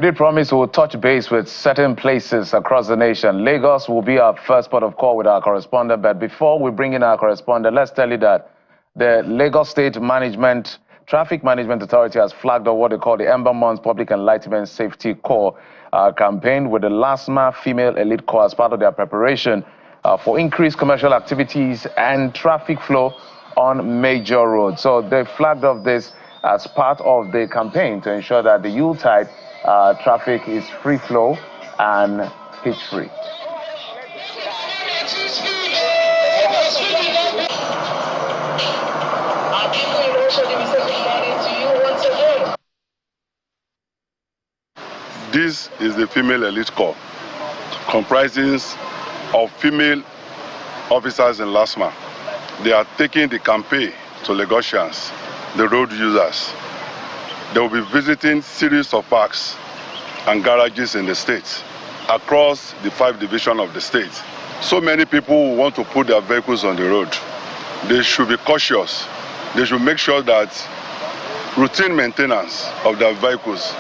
did promise we'll touch base with certain places across the nation. Lagos will be our first port of call with our correspondent, but before we bring in our correspondent, let's tell you that the Lagos State Traffic Management Authority has flagged up what they call the Ember Month Public Enlightenment Safety Corps campaign with the LASTMA Female Elite Corps as part of their preparation for increased commercial activities and traffic flow on major roads. So they flagged up this as part of the campaign to ensure that the Yuletide traffic is free flow and hitch-free. This is the Female Elite Corps, comprising of female officers in LASTMA. They are taking the campaign to Lagosians, the road users. They will be visiting series of parks and garages in the state, across the 5 divisions of the state. So many people who want to put their vehicles on the road. They should be cautious. They should make sure that routine maintenance of their vehicles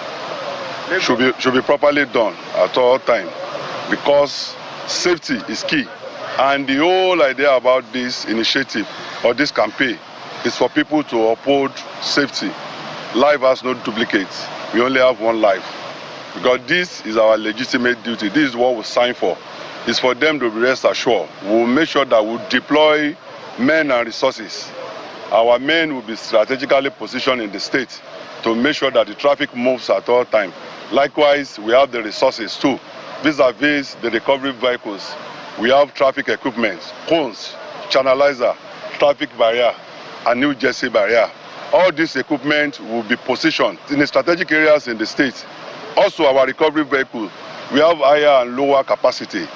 should be properly done at all times, because safety is key. And the whole idea about this initiative or this campaign is for people to uphold safety. Life has no duplicates. We only have one life. Because this is our legitimate duty. This is what we signed for. It's for them to be rest assured. We'll make sure that we deploy men and resources. Our men will be strategically positioned in the state to make sure that the traffic moves at all times. Likewise, we have the resources too. Vis-a-vis the recovery vehicles, we have traffic equipment, cones, channelizer, traffic barrier, and New Jersey barrier. All this equipment will be positioned in the strategic areas in the state. Also, our recovery vehicle, we have higher and lower capacity.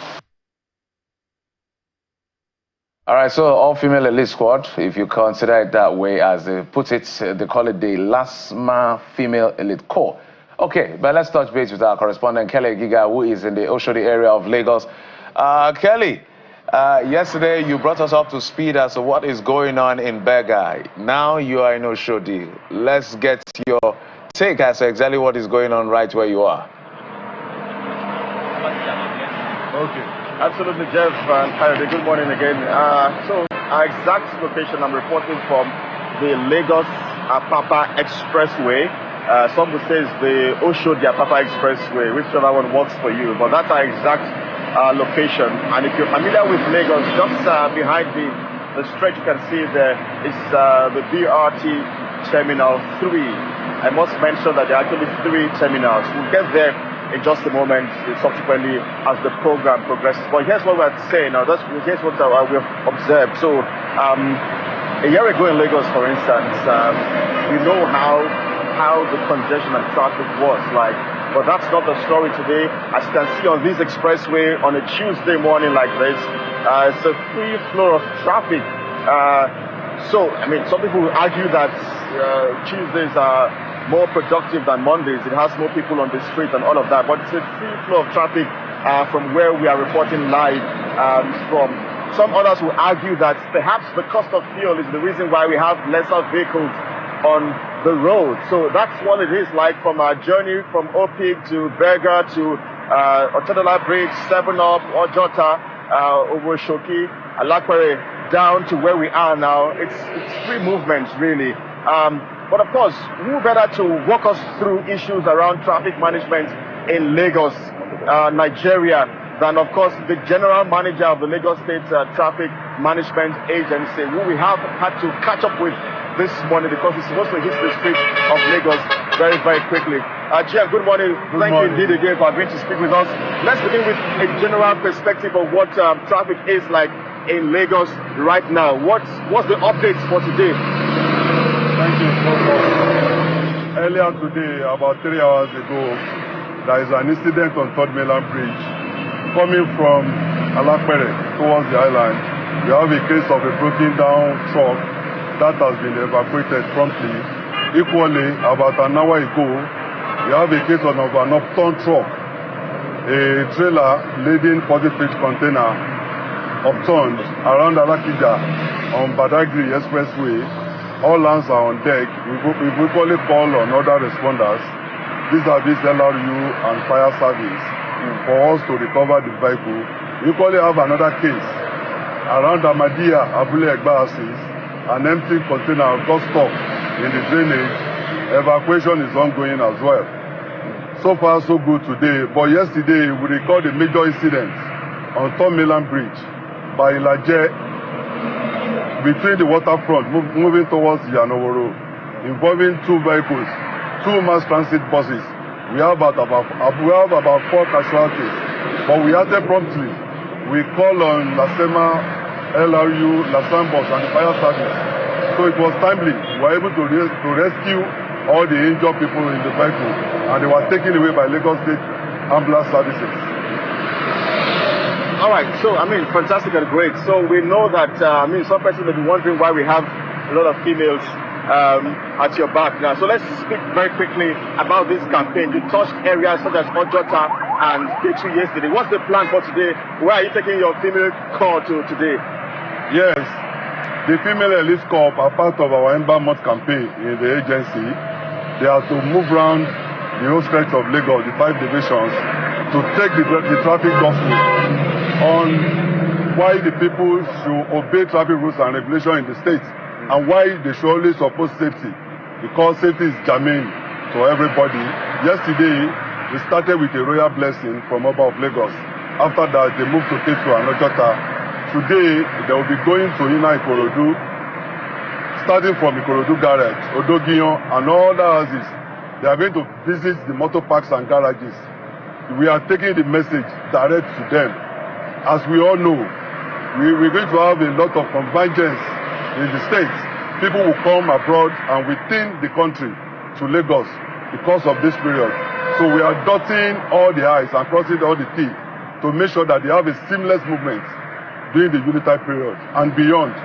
All right, so all-female elite squad, if you consider it that way, as they put it, they call it the LASTMA Female Elite Corps. Okay, but let's touch base with our correspondent, Kelly Giga, who is in the Oshodi area of Lagos. Kelly, yesterday you brought us up to speed as to what is going on in Berger. Now you are in Oshodi. Let's get your take as to exactly what is going on right where you are. Okay, absolutely, Jeff and Kayode. Good morning again. So our exact location, I'm reporting from the Lagos-Apapa Expressway. Some would say it's the Oshodi-Apapa Expressway, whichever one works for you, but that's our exact location. And if you're familiar with Lagos, just behind the stretch you can see there is the BRT Terminal 3. I must mention that there are actually 3 terminals. We'll get there in just a moment, subsequently as the program progresses. But here's what we're saying now. Here's what we've observed. So a year ago in Lagos, for instance, we know how the congestion and traffic was like. But that's not the story today. As you can see on this expressway on a Tuesday morning like this, it's a free flow of traffic. So, I mean, some people will argue that Tuesdays are more productive than Mondays. It has more people on the street and all of that. But it's a free flow of traffic from where we are reporting live from. Some others will argue that perhaps the cost of fuel is the reason why we have lesser vehicles on the road. So that's what it is like from our journey from Opig to Berger to Otedola Bridge, 7-Up, Ojota, Oboshoki, Alakwere, down to where we are now. It's free movement, really. But of course, who better to walk us through issues around traffic management in Lagos, Nigeria, than of course the general manager of the Lagos State Traffic Management Agency, who we have had to catch up with this morning because he's supposed to hit the streets of Lagos very, very quickly. Jia, good morning. Thank you indeed again for agreeing to speak with us. Let's begin with a general perspective of what traffic is like in Lagos right now. What's the updates for today? Thank you so much. Earlier today, about 3 hours ago, there is an incident on 3rd Mainland Bridge coming from Alakwere towards the island. We have a case of a broken down truck that has been evacuated promptly. Equally, about an hour ago, we have a case of an upturned truck. A trailer laden 40-feet container upturned around Alakija on Badagry Expressway. All hands are on deck. We've equally called on other responders vis-a-vis LRU and fire service for us to recover the vehicle. We equally have another case around Ahmadiyya, Abule Egba Assis. An empty container got stuck in the drainage. Evacuation is ongoing as well. So far, so good today. But yesterday, we recorded a major incident on Tom Milan Bridge by Ilaje between the waterfront moving towards Yanoworo, involving two vehicles, two mass transit buses. We have about 4 casualties, but we acted promptly. We call on LASTMA, LRU, Lasambos, and the fire service. So it was timely. We were able to rescue all the injured people in the vehicle, and they were taken away by Lagos State Ambulance Services. All right, so fantastic and great. So we know that some persons may be wondering why we have a lot of females at your back now. So let's speak very quickly about this campaign. You touched areas such as Ojota and K2 yesterday. What's the plan for today? Where are you taking your female corps to today? Yes, the female elite corps are part of our Ember month campaign in the agency. They are to move around the whole stretch of Lagos, the 5 divisions, to take the traffic gospel on why the people should obey traffic rules and regulations in the state, and why they should always support safety, because safety is germane to everybody. Yesterday, we started with a royal blessing from Oba of Lagos. After that, they moved to K2 and Ojota. Today, they will be going to Ina Ikorodu, starting from Ikorodu Garage, Odogion, and all the houses. They are going to visit the motor parks and garages. We are taking the message direct to them. As we all know, we're going to have a lot of convergence in the states. People will come abroad and within the country to Lagos because of this period. So we are dotting all the I's and crossing all the T's to make sure that they have a seamless movement during the unitary period and beyond.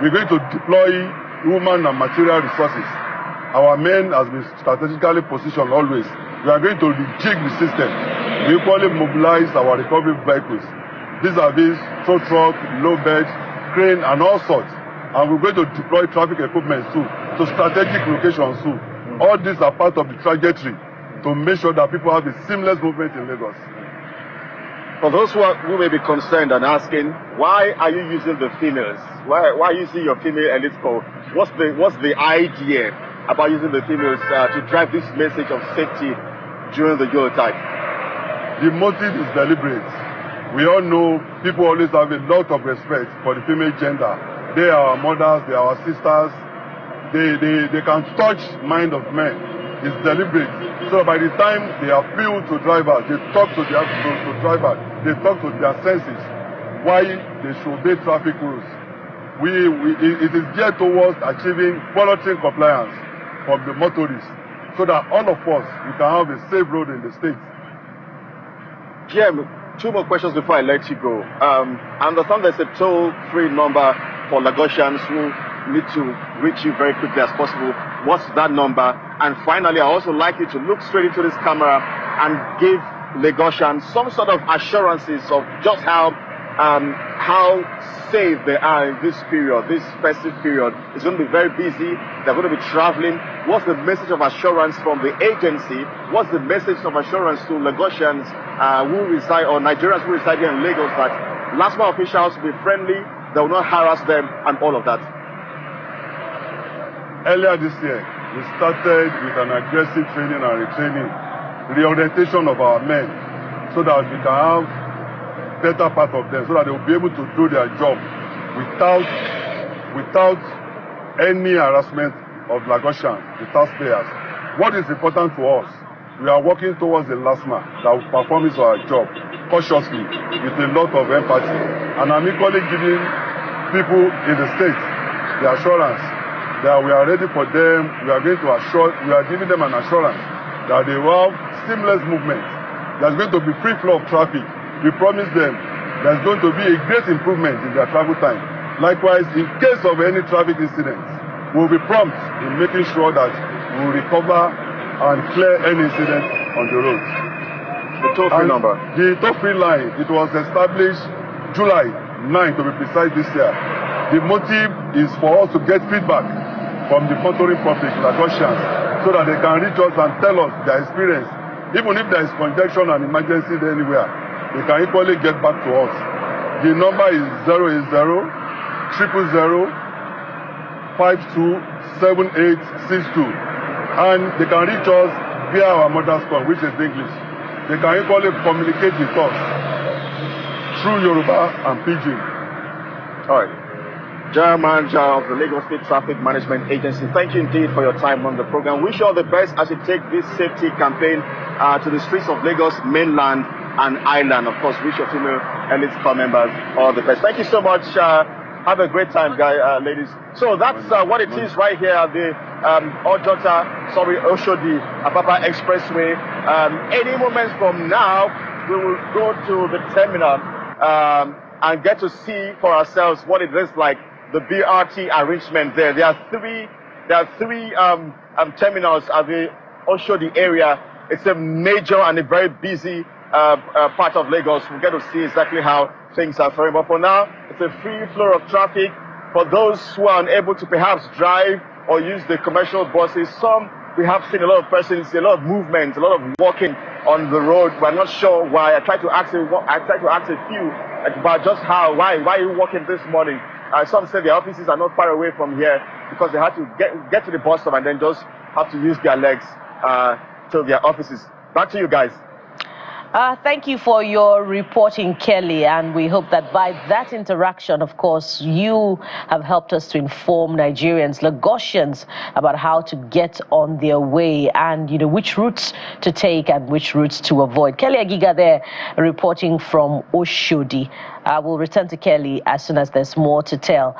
We're going to deploy human and material resources. Our men has been strategically positioned always. We are going to rejig the system. We equally mobilize our recovery vehicles, vis-a-vis tow truck, low bed, crane, and all sorts. And we're going to deploy traffic equipment too, to strategic locations too. All these are part of the trajectory to make sure that people have a seamless movement in Lagos. For those who may be concerned and asking, why are you using the females? Why are you using your female elite corps? What's the idea about using the females to drive this message of safety during the Yuletide? The motive is deliberate. We all know people always have a lot of respect for the female gender. They are our mothers, they are our sisters. They can touch mind of men. It's deliberate. So by the time they appeal to drivers, they talk to drivers, they talk to their senses, why they should obey traffic rules. It is geared towards achieving voluntary compliance from the motorists, so that all of us, we can have a safe road in the state. GM, 2 more questions before I let you go. I understand there's a toll-free number for Lagosians who need to reach you very quickly as possible. What's that number? And finally, I also like you to look straight into this camera and give Lagosians some sort of assurances of just how safe they are in this period, this festive period. It's going to be very busy. They're going to be traveling. What's the message of assurance from the agency? What's the message of assurance to Lagosians who reside, or Nigerians who reside here in Lagos, that LASTMA officials will be friendly, they will not harass them, and all of that? Earlier this year, we started with an aggressive training and retraining, reorientation of our men, so that we can have better part of them, so that they will be able to do their job without any harassment of Lagosians, the taxpayers. What is important to us, we are working towards the LASTMA that will perform our job cautiously, with a lot of empathy. And I'm equally giving people in the state the assurance that we are ready for them. We are giving them an assurance that they will have seamless movement. There's going to be free flow of traffic. We promise them there's going to be a great improvement in their travel time. Likewise, in case of any traffic incidents, we'll be prompt in making sure that we'll recover and clear any incident on the road. The toll-free number? The toll-free line, it was established July 9, to be precise, this year. The motive is for us to get feedback from the motoring public, Lagosians, so that they can reach us and tell us their experience. Even if there is congestion and emergency anywhere, they can equally get back to us. The number is 080 000 527862, and they can reach us via our mother's tongue, which is English. They can equally communicate with us through Yoruba and Pidgin. All right. General Manager of the Lagos State Traffic Management Agency, thank you indeed for your time on the program. Wish you all the best as you take this safety campaign to the streets of Lagos, mainland and island. Of course, wish your female elite corps members all the best. Thank you so much. Have a great time, ladies. So that's what it is right here at the Oshodi Apapa Expressway. Any moment from now, we will go to the terminal and get to see for ourselves what it is like, the BRT arrangement there. There are three terminals at the Oshodi area. It's a major and a very busy part of Lagos. We'll get to see exactly how things are faring. But for now, it's a free flow of traffic. For those who are unable to perhaps drive or use the commercial buses, we have seen a lot of persons, a lot of movement, a lot of walking on the road. We're not sure why. I tried to ask a few about just why are you walking this morning? Some say their offices are not far away from here because they had to get to the bus stop and then just have to use their legs to their offices. Back to you guys. Thank you for your reporting, Kelly, and we hope that by that interaction, of course, you have helped us to inform Nigerians, Lagosians, about how to get on their way and, which routes to take and which routes to avoid. Kelly Agiga there, reporting from Oshodi. I will return to Kelly as soon as there's more to tell.